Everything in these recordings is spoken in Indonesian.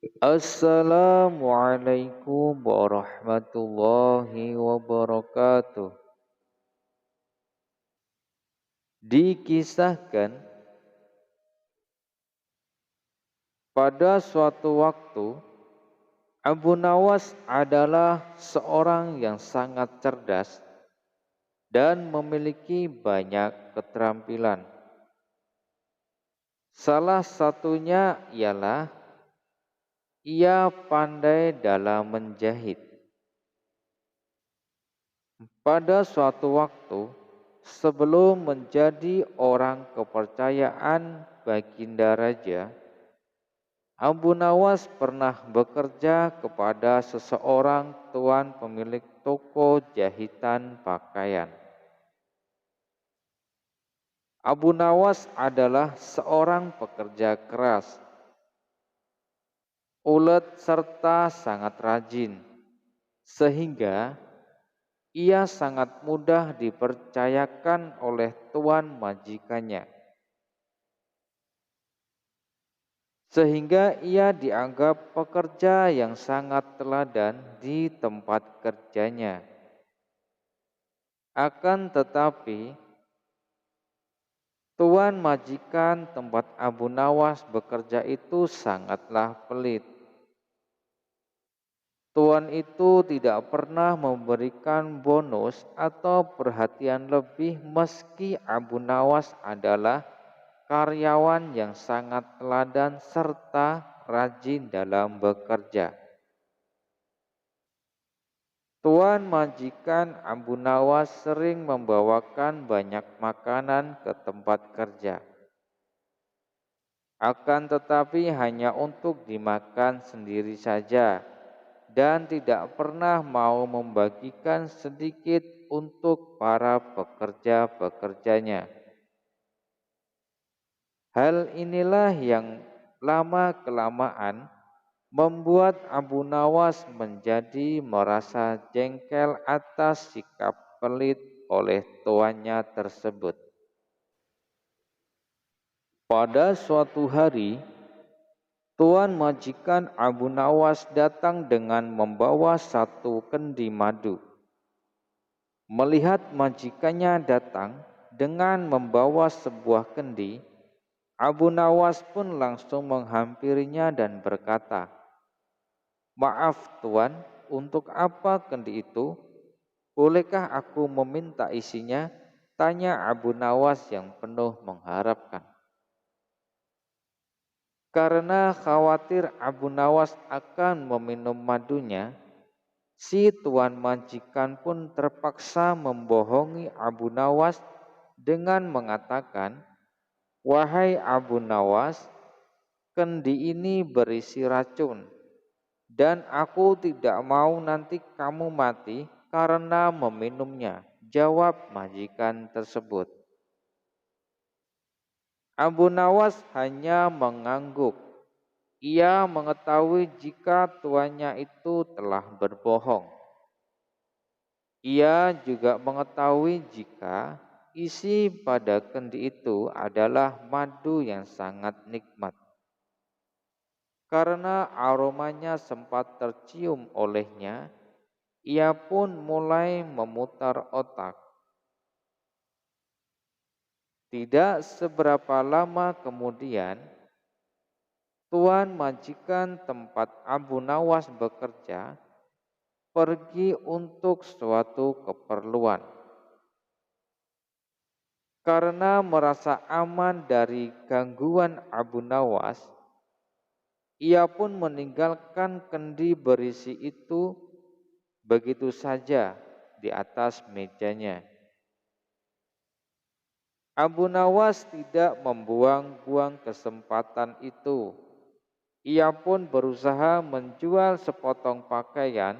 Assalamualaikum warahmatullahi wabarakatuh. Dikisahkan pada suatu waktu Abu Nawas adalah seorang yang sangat cerdas dan memiliki banyak keterampilan. Salah satunya ialah ia pandai dalam menjahit. Pada suatu waktu, sebelum menjadi orang kepercayaan Baginda Raja, Abu Nawas pernah bekerja kepada seseorang tuan pemilik toko jahitan pakaian. Abu Nawas adalah seorang pekerja keras, ulet serta sangat rajin, sehingga ia sangat mudah dipercayakan oleh tuan majikannya. Sehingga ia dianggap pekerja yang sangat teladan di tempat kerjanya. Akan tetapi, tuan majikan tempat Abu Nawas bekerja itu sangatlah pelit. Tuan itu tidak pernah memberikan bonus atau perhatian lebih meski Abu Nawas adalah karyawan yang sangat teladan serta rajin dalam bekerja. Tuan majikan Abu Nawas sering membawakan banyak makanan ke tempat kerja. Akan tetapi hanya untuk dimakan sendiri saja dan tidak pernah mau membagikan sedikit untuk para pekerja-pekerjanya. Hal inilah yang lama-kelamaan membuat Abu Nawas menjadi merasa jengkel atas sikap pelit oleh tuannya tersebut. Pada suatu hari, tuan majikan Abu Nawas datang dengan membawa satu kendi madu. Melihat majikannya datang dengan membawa sebuah kendi, Abu Nawas pun langsung menghampirinya dan berkata, "Maaf tuan, untuk apa kendi itu? Bolehkah aku meminta isinya?" tanya Abu Nawas yang penuh mengharapkan. Karena khawatir Abu Nawas akan meminum madunya, si tuan majikan pun terpaksa membohongi Abu Nawas dengan mengatakan, "Wahai Abu Nawas, kendi ini berisi racun, dan aku tidak mau nanti kamu mati karena meminumnya," jawab majikan tersebut. Abu Nawas hanya mengangguk. Ia mengetahui jika tuannya itu telah berbohong. Ia juga mengetahui jika isi pada kendi itu adalah madu yang sangat nikmat. Karena aromanya sempat tercium olehnya, ia pun mulai memutar otak. Tidak seberapa lama kemudian, tuan majikan tempat Abu Nawas bekerja pergi untuk suatu keperluan. Karena merasa aman dari gangguan Abu Nawas, ia pun meninggalkan kendi berisi itu begitu saja di atas mejanya. Abu Nawas tidak membuang-buang kesempatan itu. Ia pun berusaha menjual sepotong pakaian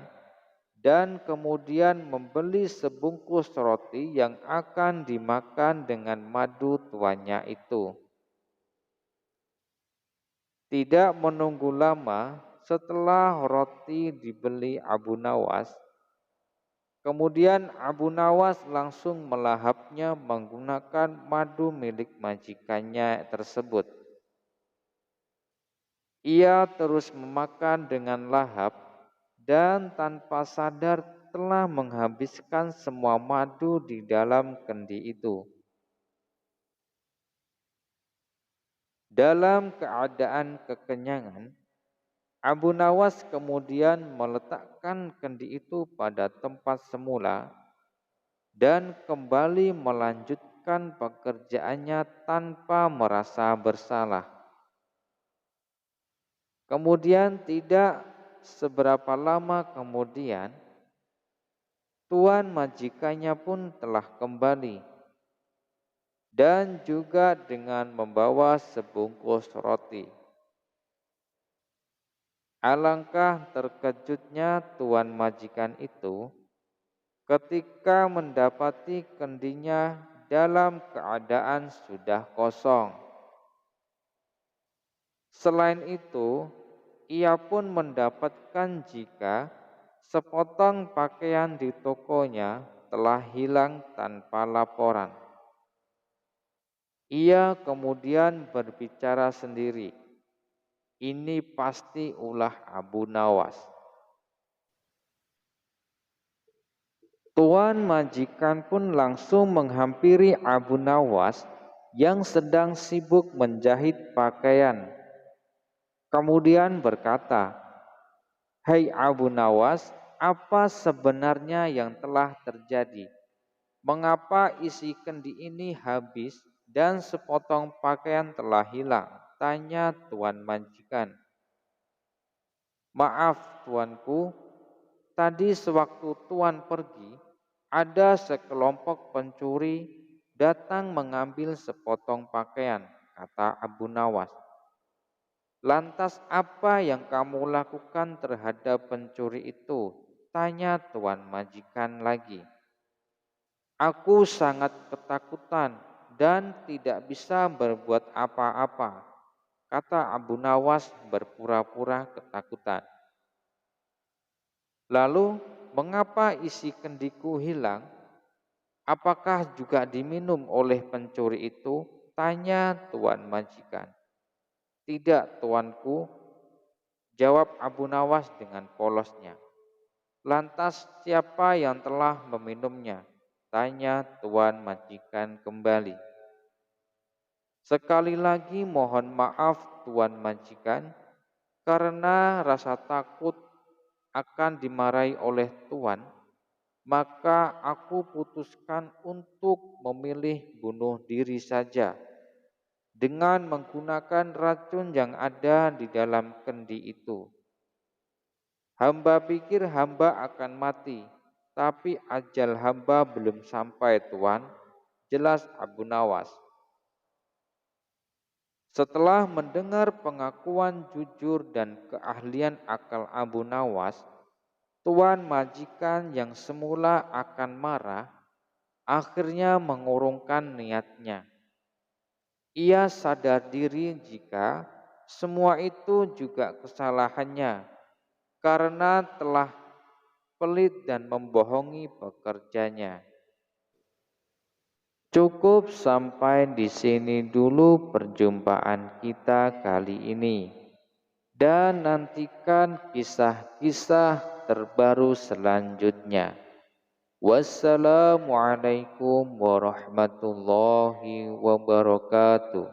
dan kemudian membeli sebungkus roti yang akan dimakan dengan madu tuannya itu. Tidak menunggu lama, setelah roti dibeli Abu Nawas, kemudian Abu Nawas langsung melahapnya menggunakan madu milik majikannya tersebut. Ia terus memakan dengan lahap dan tanpa sadar telah menghabiskan semua madu di dalam kendi itu. Dalam keadaan kekenyangan, Abu Nawas kemudian meletakkan kendi itu pada tempat semula dan kembali melanjutkan pekerjaannya tanpa merasa bersalah. Kemudian tidak seberapa lama kemudian, tuan majikannya pun telah kembali dan juga dengan membawa sebungkus roti. Alangkah terkejutnya tuan majikan itu ketika mendapati kendinya dalam keadaan sudah kosong. Selain itu, ia pun mendapatkan jika sepotong pakaian di tokonya telah hilang tanpa laporan. Ia kemudian berbicara sendiri, "Ini pasti ulah Abu Nawas." Tuan majikan pun langsung menghampiri Abu Nawas yang sedang sibuk menjahit pakaian. Kemudian berkata, "Hai Abu Nawas, apa sebenarnya yang telah terjadi? Mengapa isi kendi ini habis dan sepotong pakaian telah hilang?" tanya tuan majikan. "Maaf tuanku, tadi sewaktu tuan pergi, ada sekelompok pencuri datang mengambil sepotong pakaian," kata Abu Nawas. "Lantas apa yang kamu lakukan terhadap pencuri itu?" tanya tuan majikan lagi. "Aku sangat ketakutan dan tidak bisa berbuat apa-apa," kata Abu Nawas berpura-pura ketakutan. "Lalu mengapa isi kendiku hilang? Apakah juga diminum oleh pencuri itu?" tanya tuan majikan. "Tidak tuanku," jawab Abu Nawas dengan polosnya. "Lantas siapa yang telah meminumnya?" tanya tuan majikan kembali. "Sekali lagi mohon maaf tuan majikan, karena rasa takut akan dimarahi oleh tuan, maka aku putuskan untuk memilih bunuh diri saja dengan menggunakan racun yang ada di dalam kendi itu. Hamba pikir hamba akan mati, tapi ajal hamba belum sampai tuan," jelas Abu Nawas. Setelah mendengar pengakuan jujur dan keahlian akal Abu Nawas, tuan majikan yang semula akan marah akhirnya mengurungkan niatnya. Ia sadar diri jika semua itu juga kesalahannya karena telah pelit dan membohongi pekerjanya. Cukup sampai di sini dulu perjumpaan kita kali ini, dan nantikan kisah-kisah terbaru selanjutnya. Wassalamualaikum warahmatullahi wabarakatuh.